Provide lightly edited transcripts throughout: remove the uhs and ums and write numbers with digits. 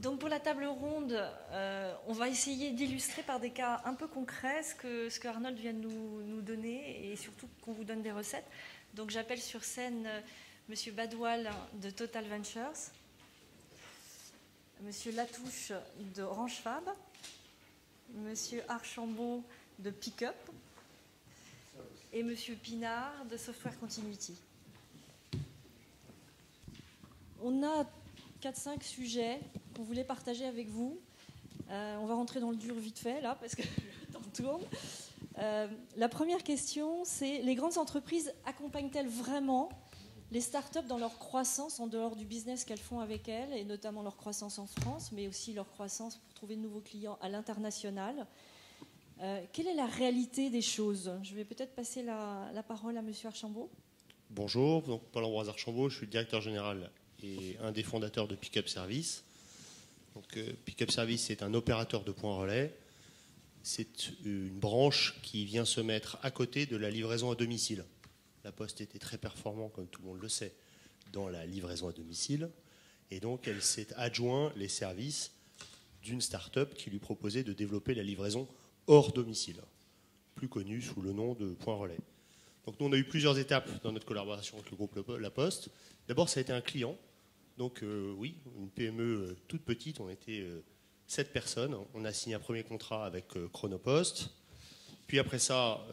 Donc pour la table ronde, on va essayer d'illustrer par des cas un peu concrets ce que Arnold vient de nous donner et surtout qu'on vous donne des recettes. Donc j'appelle sur scène Monsieur Badoual de Total Ventures, Monsieur Latouche de Orange Fab, Monsieur Archambault de Pickup et Monsieur Pinard de Software Continuity. On a 4-5 sujets qu'on voulait partager avec vous. On va rentrer dans le dur vite fait, là, parce que le temps tourne. La première question, c'est les grandes entreprises accompagnent-elles vraiment les startups dans leur croissance en dehors du business qu'elles font avec elles, et notamment leur croissance en France, mais aussi leur croissance pour trouver de nouveaux clients à l'international? Quelle est la réalité des choses? Je vais peut-être passer la parole à Monsieur Archambault. Bonjour, donc Paul-Ambroise Archambault, je suis le directeur général et un des fondateurs de Pickup Service. Donc, Pickup Service est un opérateur de points relais. C'est une branche qui vient se mettre à côté de la livraison à domicile. La Poste était très performant, comme tout le monde le sait, dans la livraison à domicile. Et donc, elle s'est adjoint les services d'une start-up qui lui proposait de développer la livraison hors domicile, plus connue sous le nom de Point Relais. Donc, nous, on a eu plusieurs étapes dans notre collaboration avec le groupe La Poste. D'abord, ça a été un client. Donc, oui, une PME toute petite. On était 7 personnes. On a signé un premier contrat avec Chronopost. Puis après ça,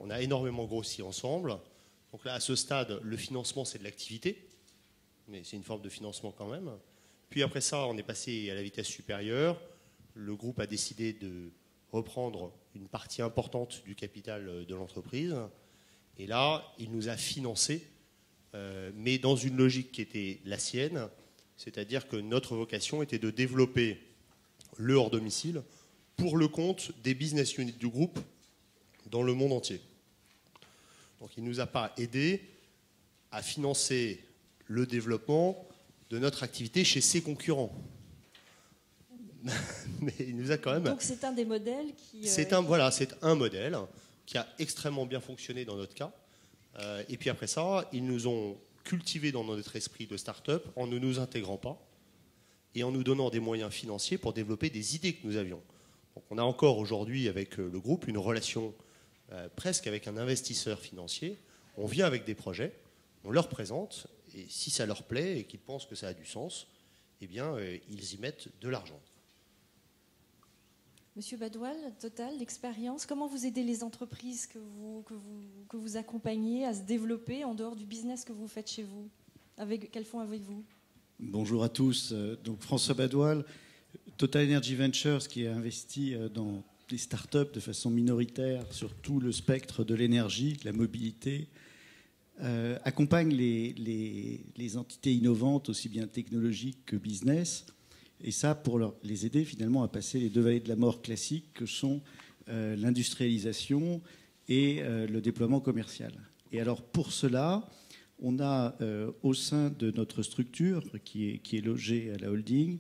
on a énormément grossi ensemble. Donc là, à ce stade, le financement, c'est de l'activité. Mais c'est une forme de financement quand même. Puis après ça, on est passé à la vitesse supérieure. Le groupe a décidé de reprendre une partie importante du capital de l'entreprise. Et là, il nous a financé, mais dans une logique qui était la sienne. C'est-à-dire que notre vocation était de développer le hors domicile pour le compte des business units du groupe dans le monde entier. Donc il ne nous a pas aidé à financer le développement de notre activité chez ses concurrents. Mais il nous a quand même... Donc c'est un des modèles qui... C'est un modèle qui a extrêmement bien fonctionné dans notre cas. Et puis après ça, ils nous ont cultivé dans notre esprit de start-up en ne nous intégrant pas et en nous donnant des moyens financiers pour développer des idées que nous avions. Donc on a encore aujourd'hui avec le groupe une relation presque avec un investisseur financier. On vient avec des projets, on leur présente, et si ça leur plaît et qu'ils pensent que ça a du sens, eh bien ils y mettent de l'argent. Monsieur Badoual, Total, l'expérience, comment vous aidez les entreprises que vous accompagnez à se développer en dehors du business que vous faites chez vous? Quels fonds avez-vous? Bonjour à tous. Donc François Badoual, Total Energy Ventures, qui a investi dans des startups de façon minoritaire sur tout le spectre de l'énergie, de la mobilité, accompagne les entités innovantes, aussi bien technologiques que business, et ça pour les aider finalement à passer les 2 vallées de la mort classiques que sont l'industrialisation et le déploiement commercial. Et alors pour cela, on a au sein de notre structure qui est logée à la holding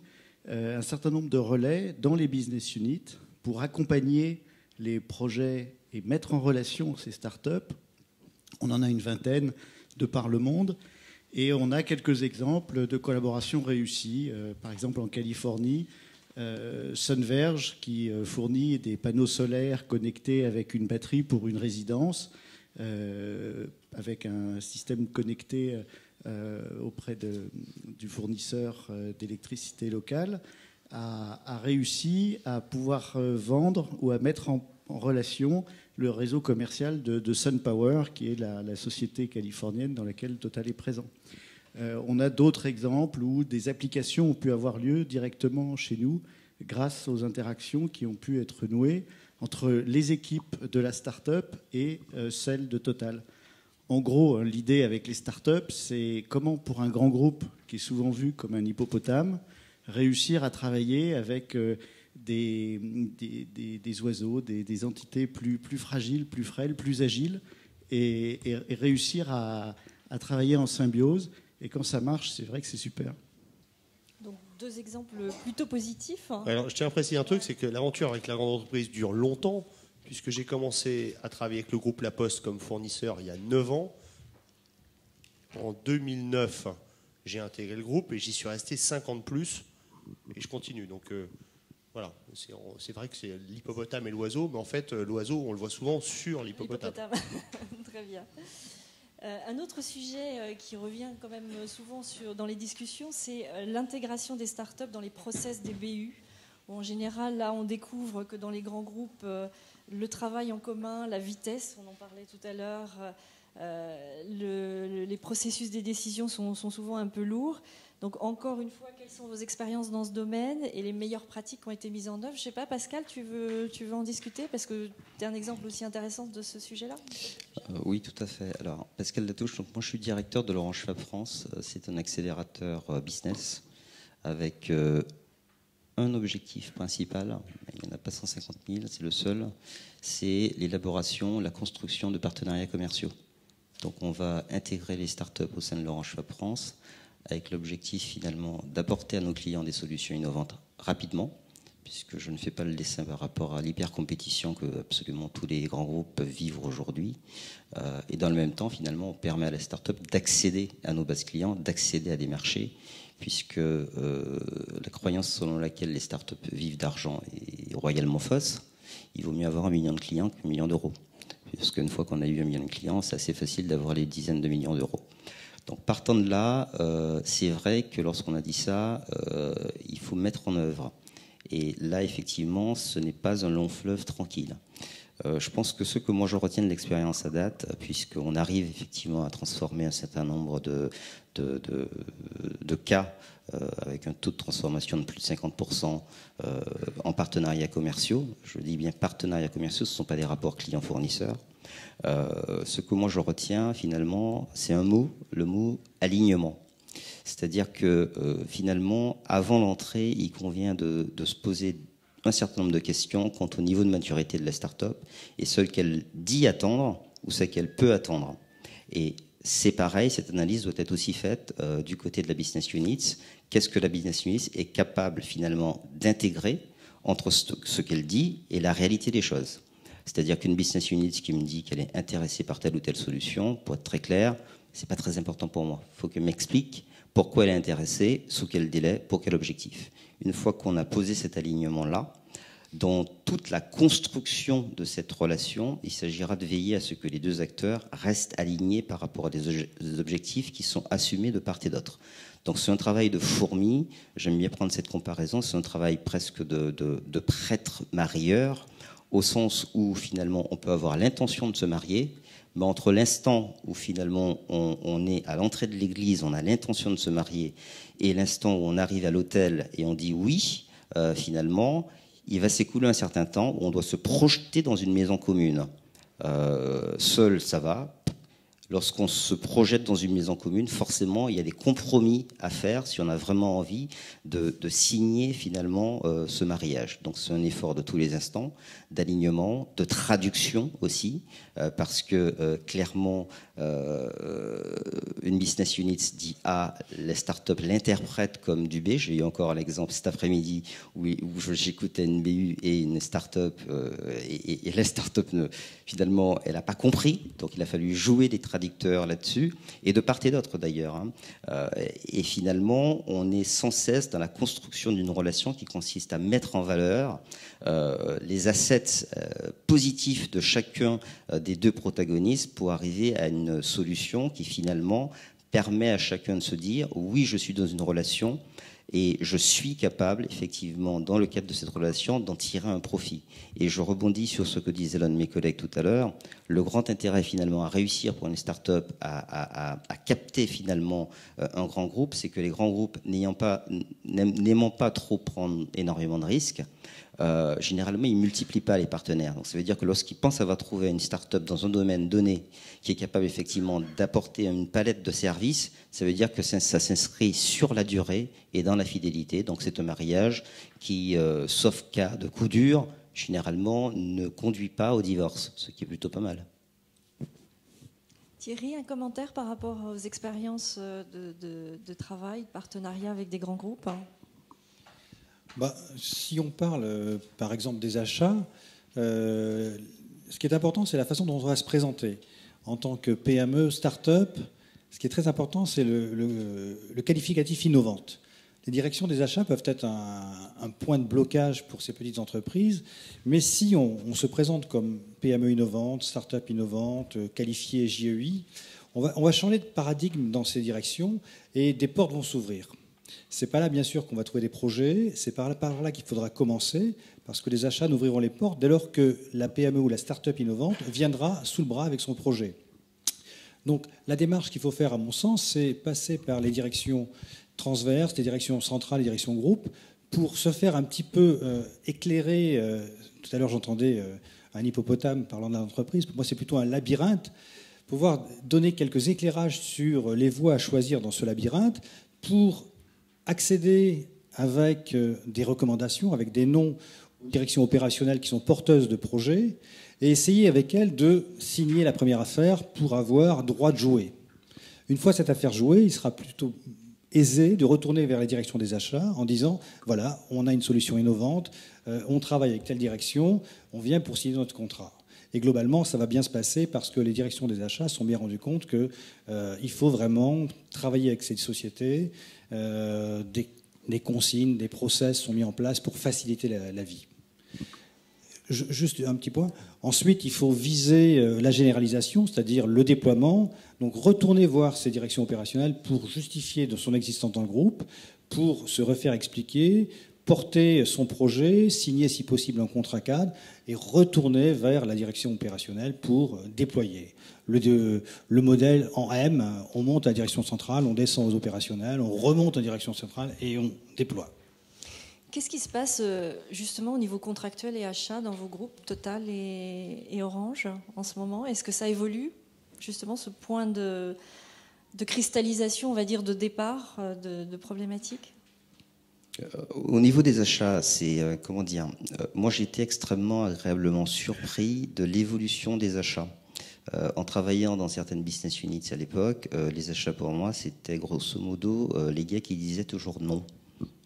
un certain nombre de relais dans les business units pour accompagner les projets et mettre en relation ces startups. On en a une vingtaine de par le monde et on a quelques exemples de collaborations réussies. Par exemple en Californie, Sunverge qui fournit des panneaux solaires connectés avec une batterie pour une résidence, avec un système connecté auprès du fournisseur d'électricité locale, a réussi à pouvoir vendre ou à mettre en relation le réseau commercial de SunPower, qui est la société californienne dans laquelle Total est présent. On a d'autres exemples où des applications ont pu avoir lieu directement chez nous grâce aux interactions qui ont pu être nouées entre les équipes de la start-up et celles de Total. En gros, l'idée avec les start-up, c'est comment pour un grand groupe qui est souvent vu comme un hippopotame, réussir à travailler avec des oiseaux, des entités plus fragiles, plus frêles, plus agiles, et réussir à travailler en symbiose. Et quand ça marche, c'est vrai que c'est super. Donc 2 exemples plutôt positifs. Alors, je tiens à préciser un truc, c'est que l'aventure avec la grande entreprise dure longtemps, puisque j'ai commencé à travailler avec le groupe La Poste comme fournisseur il y a 9 ans. En 2009, j'ai intégré le groupe et j'y suis resté 5 ans de plus, et je continue. Donc voilà, c'est vrai que c'est l'hippopotame et l'oiseau, mais en fait, l'oiseau, on le voit souvent sur l'hippopotame. Très bien. Un autre sujet qui revient quand même souvent dans les discussions, c'est l'intégration des startups dans les process des BU. En général, là, on découvre que dans les grands groupes, le travail en commun, la vitesse, on en parlait tout à l'heure, les processus des décisions sont souvent un peu lourds. Donc, encore une fois, quelles sont vos expériences dans ce domaine et les meilleures pratiques qui ont été mises en œuvre? Je ne sais pas, Pascal, tu veux en discuter parce que tu es un exemple aussi intéressant de ce sujet-là. Oui, tout à fait. Alors, Pascal Latouche, donc moi je suis directeur de l'Orange Fab France. C'est un accélérateur business avec un objectif principal. Il n'y en a pas 150 000, c'est le seul. C'est l'élaboration, la construction de partenariats commerciaux. Donc, on va intégrer les startups au sein de l'Orange Fab France, avec l'objectif finalement d'apporter à nos clients des solutions innovantes rapidement, puisque je ne fais pas le dessin par rapport à l'hyper-compétition que absolument tous les grands groupes peuvent vivre aujourd'hui. Et dans le même temps, finalement, on permet à la start-up d'accéder à nos bases clients, d'accéder à des marchés, puisque la croyance selon laquelle les start-up vivent d'argent est royalement fausse. Il vaut mieux avoir 1 million de clients qu'1 million d'euros. Parce qu'une fois qu'on a eu 1 million de clients, c'est assez facile d'avoir les dizaines de millions d'euros. Donc partant de là, c'est vrai que lorsqu'on a dit ça, il faut mettre en œuvre. Et là, effectivement, ce n'est pas un long fleuve tranquille. Je pense que ce que moi je retiens de l'expérience à date, puisqu'on arrive effectivement à transformer un certain nombre de cas avec un taux de transformation de plus de 50% en partenariats commerciaux. Je dis bien partenariats commerciaux, ce ne sont pas des rapports clients-fournisseurs. Ce que moi je retiens finalement, c'est un mot, le mot alignement. C'est-à-dire que finalement, avant l'entrée, il convient de se poser un certain nombre de questions quant au niveau de maturité de la start-up et ce qu'elle dit attendre ou ce qu'elle peut attendre. Et c'est pareil, cette analyse doit être aussi faite du côté de la business unit. Qu'est-ce que la business unit est capable finalement d'intégrer entre ce qu'elle dit et la réalité des choses? C'est-à-dire qu'une business unit qui me dit qu'elle est intéressée par telle ou telle solution, pour être très clair, c'est pas très important pour moi. Il faut qu'elle m'explique pourquoi elle est intéressée, sous quel délai, pour quel objectif. Une fois qu'on a posé cet alignement-là, dans toute la construction de cette relation, il s'agira de veiller à ce que les deux acteurs restent alignés par rapport à des objectifs qui sont assumés de part et d'autre. Donc c'est un travail de fourmi, j'aime bien prendre cette comparaison, c'est un travail presque de prêtre marieur, au sens où finalement on peut avoir l'intention de se marier, mais entre l'instant où finalement on est à l'entrée de l'église, on a l'intention de se marier, et l'instant où on arrive à l'hôtel et on dit oui, finalement, il va s'écouler un certain temps où on doit se projeter dans une maison commune. Seul, ça va. Lorsqu'on se projette dans une maison commune, forcément, il y a des compromis à faire si on a vraiment envie de signer finalement ce mariage. Donc c'est un effort de tous les instants, d'alignement, de traduction aussi, parce que clairement, une business unit dit A, les startups l'interprètent comme du B. J'ai eu encore l'exemple cet après-midi où j'écoutais une BU et une startup, et la startup, finalement, elle n'a pas compris. Donc il a fallu jouer des traductions là-dessus, et de part et d'autre d'ailleurs. Et finalement, on est sans cesse dans la construction d'une relation qui consiste à mettre en valeur les assets positifs de chacun des deux protagonistes pour arriver à une solution qui finalement permet à chacun de se dire oui, je suis dans une relation et je suis capable, effectivement, dans le cadre de cette relation, d'en tirer un profit. Et je rebondis sur ce que disaient l'un de mes collègues tout à l'heure. Le grand intérêt, finalement, à réussir pour une start-up à capter, finalement, un grand groupe, c'est que les grands groupes, n'aimant pas trop prendre énormément de risques, généralement, ils ne multiplient pas les partenaires. Donc, ça veut dire que lorsqu'ils pensent avoir trouvé une start-up dans un domaine donné qui est capable, effectivement, d'apporter une palette de services, ça veut dire que ça s'inscrit sur la durée et dans la fidélité. Donc, c'est un mariage qui, sauf cas de coup dur, généralement, ne conduit pas au divorce, ce qui est plutôt pas mal. Thierry, un commentaire par rapport aux expériences de travail, de partenariat avec des grands groupes? Si on parle, par exemple, des achats, ce qui est important, c'est la façon dont on va se présenter. En tant que PME, start-up, ce qui est très important, c'est le qualificatif innovante. Les directions des achats peuvent être un point de blocage pour ces petites entreprises, mais si on se présente comme PME innovante, start-up innovante, qualifiée JEI, on va changer de paradigme dans ces directions et des portes vont s'ouvrir. C'est pas là, bien sûr, qu'on va trouver des projets, c'est par là qu'il faudra commencer, parce que les achats n'ouvriront les portes dès lors que la PME ou la start-up innovante viendra sous le bras avec son projet. Donc la démarche qu'il faut faire, à mon sens, c'est passer par les directions transverses, les directions centrales, les directions groupes, pour se faire un petit peu éclairer. Tout à l'heure, j'entendais un hippopotame parlant de l'entreprise. Pour moi, c'est plutôt un labyrinthe. Pouvoir donner quelques éclairages sur les voies à choisir dans ce labyrinthe pour accéder avec des recommandations, avec des noms aux directions opérationnelles qui sont porteuses de projets, et essayer avec elles de signer la première affaire pour avoir droit de jouer. Une fois cette affaire jouée, il sera plutôt aisé de retourner vers les directions des achats en disant « Voilà, on a une solution innovante, on travaille avec telle direction, on vient pour signer notre contrat ». Et globalement, ça va bien se passer parce que les directions des achats se sont bien rendues compte qu'il faut vraiment travailler avec ces sociétés, des consignes, des process sont mis en place pour faciliter la vie. Juste un petit point. Ensuite, il faut viser la généralisation, c'est-à-dire le déploiement. Donc, retourner voir ces directions opérationnelles pour justifier de son existence dans le groupe, pour se refaire expliquer, porter son projet, signer si possible un contrat cadre et retourner vers la direction opérationnelle pour déployer. Le modèle en M, on monte à la direction centrale, on descend aux opérationnels, on remonte à la direction centrale et on déploie. Qu'est-ce qui se passe justement au niveau contractuel et achat dans vos groupes Total et Orange en ce moment? Est-ce que ça évolue justement ce point de cristallisation, on va dire, de départ de problématiques? Au niveau des achats, c'est comment dire, moi j'ai été extrêmement agréablement surpris de l'évolution des achats. En travaillant dans certaines business units à l'époque, les achats pour moi c'était grosso modo les gars qui disaient toujours non.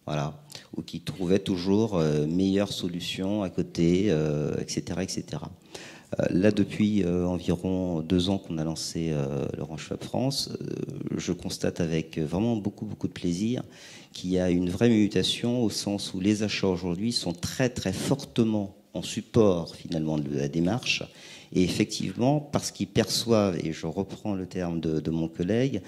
Voilà, ou qui trouvaient toujours meilleure solution à côté, etc., etc. Là, depuis environ 2 ans qu'on a lancé l'Orange Fab France, je constate avec vraiment beaucoup de plaisir qu'il y a une vraie mutation au sens où les achats aujourd'hui sont très très fortement en support finalement de la démarche. Et effectivement, parce qu'ils perçoivent, et je reprends le terme de mon collègue,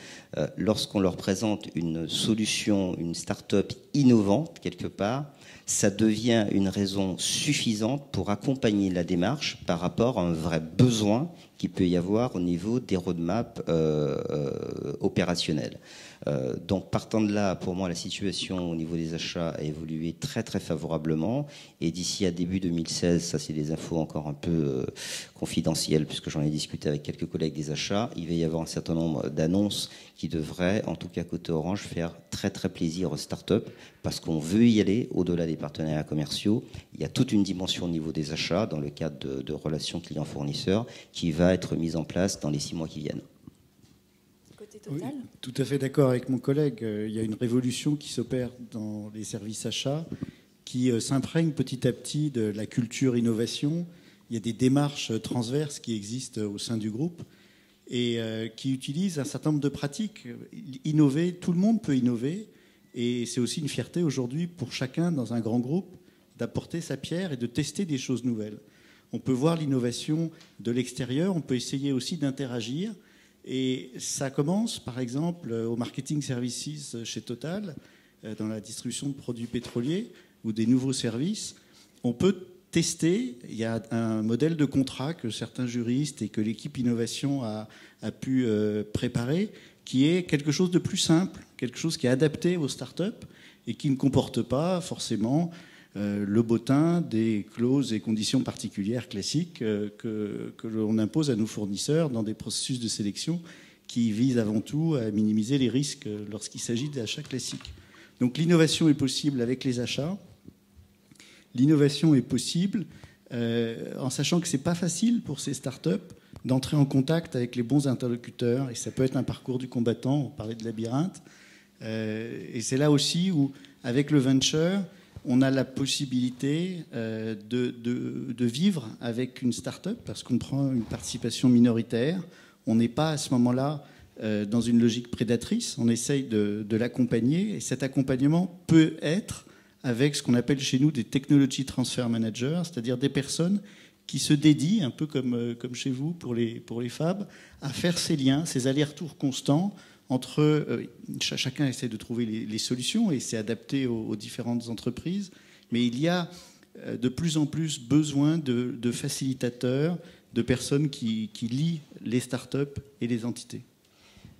lorsqu'on leur présente une solution, une start-up innovante quelque part, ça devient une raison suffisante pour accompagner la démarche par rapport à un vrai besoin qu'il peut y avoir au niveau des roadmaps opérationnels. Donc partant de là, pour moi, la situation au niveau des achats a évolué très très favorablement. Et d'ici à début 2016, ça c'est des infos encore un peu confidentielles puisque j'en ai discuté avec quelques collègues des achats, il va y avoir un certain nombre d'annonces qui devraient, en tout cas côté Orange, faire très très plaisir aux startups parce qu'on veut y aller au-delà des partenariats commerciaux. Il y a toute une dimension au niveau des achats dans le cadre de relations clients-fournisseurs qui va être mise en place dans les 6 mois qui viennent. Oui, tout à fait d'accord avec mon collègue. Il y a une révolution qui s'opère dans les services achats qui s'imprègne petit à petit de la culture innovation. Il y a des démarches transverses qui existent au sein du groupe et qui utilisent un certain nombre de pratiques. Innover, tout le monde peut innover et c'est aussi une fierté aujourd'hui pour chacun dans un grand groupe d'apporter sa pierre et de tester des choses nouvelles. On peut voir l'innovation de l'extérieur, on peut essayer aussi d'interagir. Et ça commence, par exemple, au marketing services chez Total, dans la distribution de produits pétroliers ou des nouveaux services. On peut tester, il y a un modèle de contrat que certains juristes et que l'équipe innovation a pu préparer, qui est quelque chose de plus simple, quelque chose qui est adapté aux startups et qui ne comporte pas forcément le bottin des clauses et conditions particulières classiques que l'on impose à nos fournisseurs dans des processus de sélection qui visent avant tout à minimiser les risques lorsqu'il s'agit d'achats classiques. Donc l'innovation est possible avec les achats. L'innovation est possible en sachant que ce n'est pas facile pour ces startups d'entrer en contact avec les bons interlocuteurs. Et ça peut être un parcours du combattant, on parlait de labyrinthe. Et c'est là aussi où, avec le venture, on a la possibilité de vivre avec une start-up parce qu'on prend une participation minoritaire. On n'est pas à ce moment-là dans une logique prédatrice. On essaye de l'accompagner, et cet accompagnement peut être avec ce qu'on appelle chez nous des Technology Transfer Managers, c'est-à-dire des personnes qui se dédient, un peu comme chez vous pour les fabs, à faire ces liens, ces allers-retours constants entre... chacun essaie de trouver les solutions et c'est adapté aux différentes entreprises, mais il y a de plus en plus besoin de facilitateurs, de personnes qui lient les startups et les entités.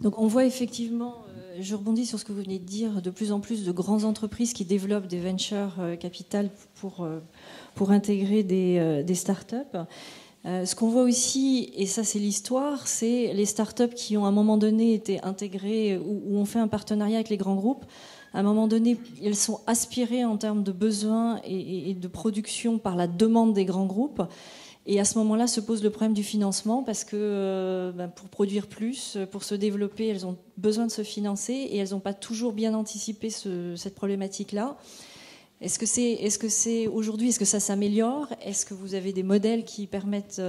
Donc on voit effectivement, je rebondis sur ce que vous venez de dire, de plus en plus de grandes entreprises qui développent des venture capital pour intégrer des startups. Ce qu'on voit aussi, et ça c'est l'histoire, c'est les startups qui ont à un moment donné été intégrées ou ont fait un partenariat avec les grands groupes. À un moment donné, elles sont aspirées en termes de besoins et de production par la demande des grands groupes. Et à ce moment-là se pose le problème du financement parce que pour produire plus, pour se développer, elles ont besoin de se financer et elles n'ont pas toujours bien anticipé cette problématique-là. Est-ce que c'est aujourd'hui, est-ce que ça s'améliore? Est-ce que vous avez des modèles qui permettent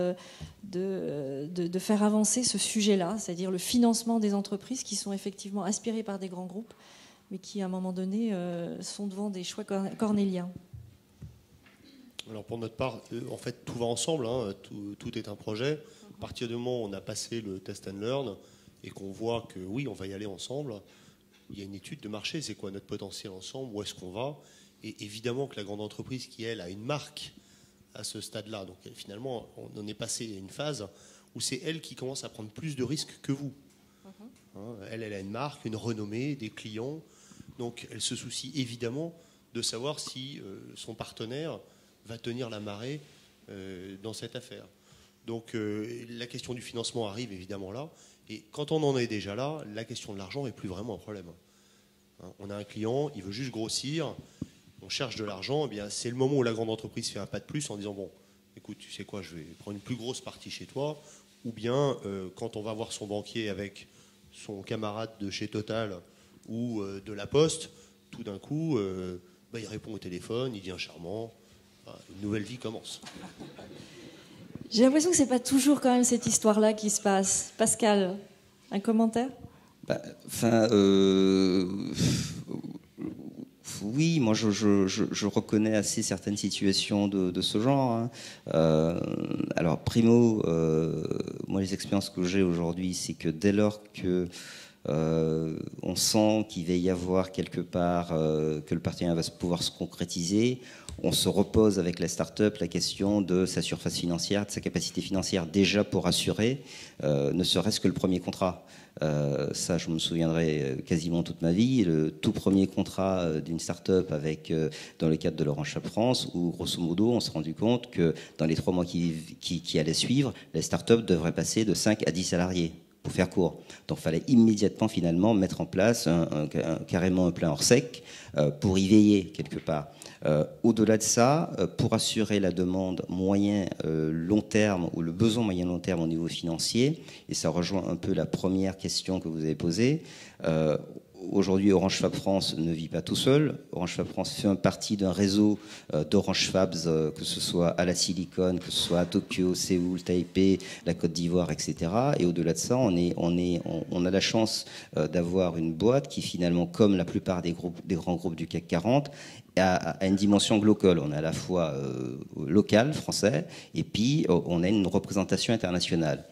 de faire avancer ce sujet-là, c'est-à-dire le financement des entreprises qui sont effectivement aspirées par des grands groupes, mais qui à un moment donné sont devant des choix cornéliens? Alors pour notre part, en fait, tout va ensemble, hein, tout est un projet. À partir du moment où on a passé le test and learn et qu'on voit que oui, on va y aller ensemble, il y a une étude de marché, c'est quoi notre potentiel ensemble, où est-ce qu'on va? Et évidemment que la grande entreprise qui, elle, a une marque à ce stade-là, donc finalement, on en est passé à une phase où c'est elle qui commence à prendre plus de risques que vous. Hein, elle a une marque, une renommée, des clients, donc elle se soucie évidemment de savoir si son partenaire va tenir la marée dans cette affaire. Donc la question du financement arrive évidemment là. Et quand on en est déjà là, la question de l'argent n'est plus vraiment un problème. Hein, on a un client, il veut juste grossir, on cherche de l'argent, eh bien c'est le moment où la grande entreprise fait un pas de plus en disant bon, écoute, tu sais quoi, je vais prendre une plus grosse partie chez toi. Ou bien quand on va voir son banquier avec son camarade de chez Total ou de la Poste, tout d'un coup, il répond au téléphone, il devient charmant. Une nouvelle vie commence. J'ai l'impression que c'est pas toujours quand même cette histoire-là qui se passe. Pascal, un commentaire? Oui, moi je reconnais assez certaines situations de ce genre. Hein. Alors primo, moi les expériences que j'ai aujourd'hui, c'est que dès lors que on sent qu'il va y avoir quelque part que le partenariat va pouvoir se concrétiser, on se repose avec la start-up la question de sa surface financière, de sa capacité financière déjà pour assurer ne serait-ce que le premier contrat. Ça, je me souviendrai quasiment toute ma vie. Le tout premier contrat d'une start-up dans le cadre de l'Orange Fab France, où grosso modo, on s'est rendu compte que dans les 3 mois qui allaient suivre, la start-up devrait passer de 5 à 10 salariés. Pour faire court. Donc il fallait immédiatement finalement mettre en place carrément un plan hors sec pour y veiller quelque part. Au-delà de ça, pour assurer la demande moyen-long terme ou le besoin moyen-long terme au niveau financier, et ça rejoint un peu la première question que vous avez posée, aujourd'hui, Orange Fab France ne vit pas tout seul. Orange Fab France fait partie d'un réseau d'Orange Fabs, que ce soit à la Silicon, que ce soit à Tokyo, Séoul, Taipei, la Côte d'Ivoire, etc. Et au-delà de ça, on a la chance d'avoir une boîte qui finalement, comme la plupart des grands groupes du CAC 40, a une dimension globale. On est à la fois local, français, et puis on a une représentation internationale.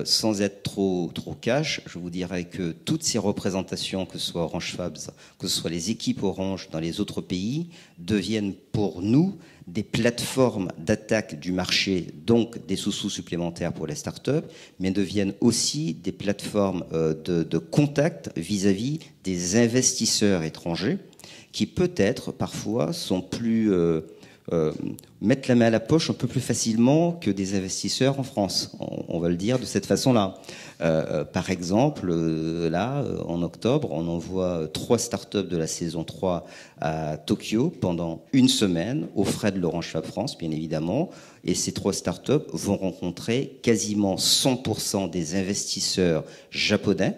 Sans être trop cash, je vous dirais que toutes ces représentations, que ce soit Orange Fabs, que ce soit les équipes Orange dans les autres pays, deviennent pour nous des plateformes d'attaque du marché, donc des sous-sous supplémentaires pour les startups, mais deviennent aussi des plateformes de contact vis-à-vis des investisseurs étrangers qui peut-être parfois sont plus... mettre la main à la poche un peu plus facilement que des investisseurs en France, on va le dire de cette façon-là. Par exemple, là, en octobre, on envoie 3 startups de la saison 3 à Tokyo pendant une semaine, aux frais de l'Orange Fab France, bien évidemment. Et ces 3 startups vont rencontrer quasiment 100% des investisseurs japonais,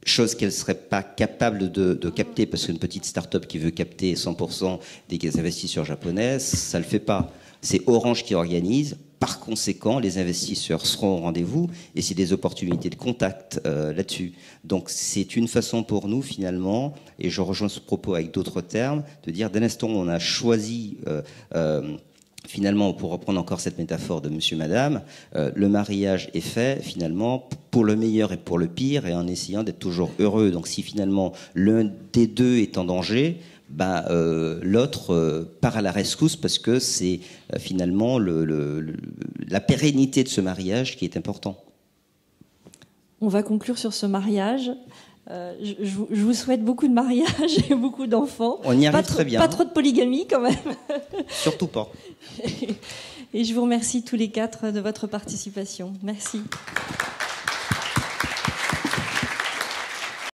chose qu'elle ne serait pas capable de capter, parce qu'une petite start-up qui veut capter 100% des investisseurs japonais, ça ne le fait pas. C'est Orange qui organise. Par conséquent, les investisseurs seront au rendez-vous et c'est des opportunités de contact là-dessus. Donc c'est une façon pour nous finalement, et je rejoins ce propos avec d'autres termes, de dire dès l'instant où on a choisi finalement, pour reprendre encore cette métaphore de monsieur, madame, le mariage est fait finalement pour le meilleur et pour le pire et en essayant d'être toujours heureux. Donc si finalement l'un des deux est en danger, l'autre part à la rescousse parce que c'est finalement la pérennité de ce mariage qui est important. On va conclure sur ce mariage. Je vous souhaite beaucoup de mariages et beaucoup d'enfants. On y arrive très bien. Pas trop de polygamie quand même. Surtout pas. Et je vous remercie tous les quatre de votre participation. Merci.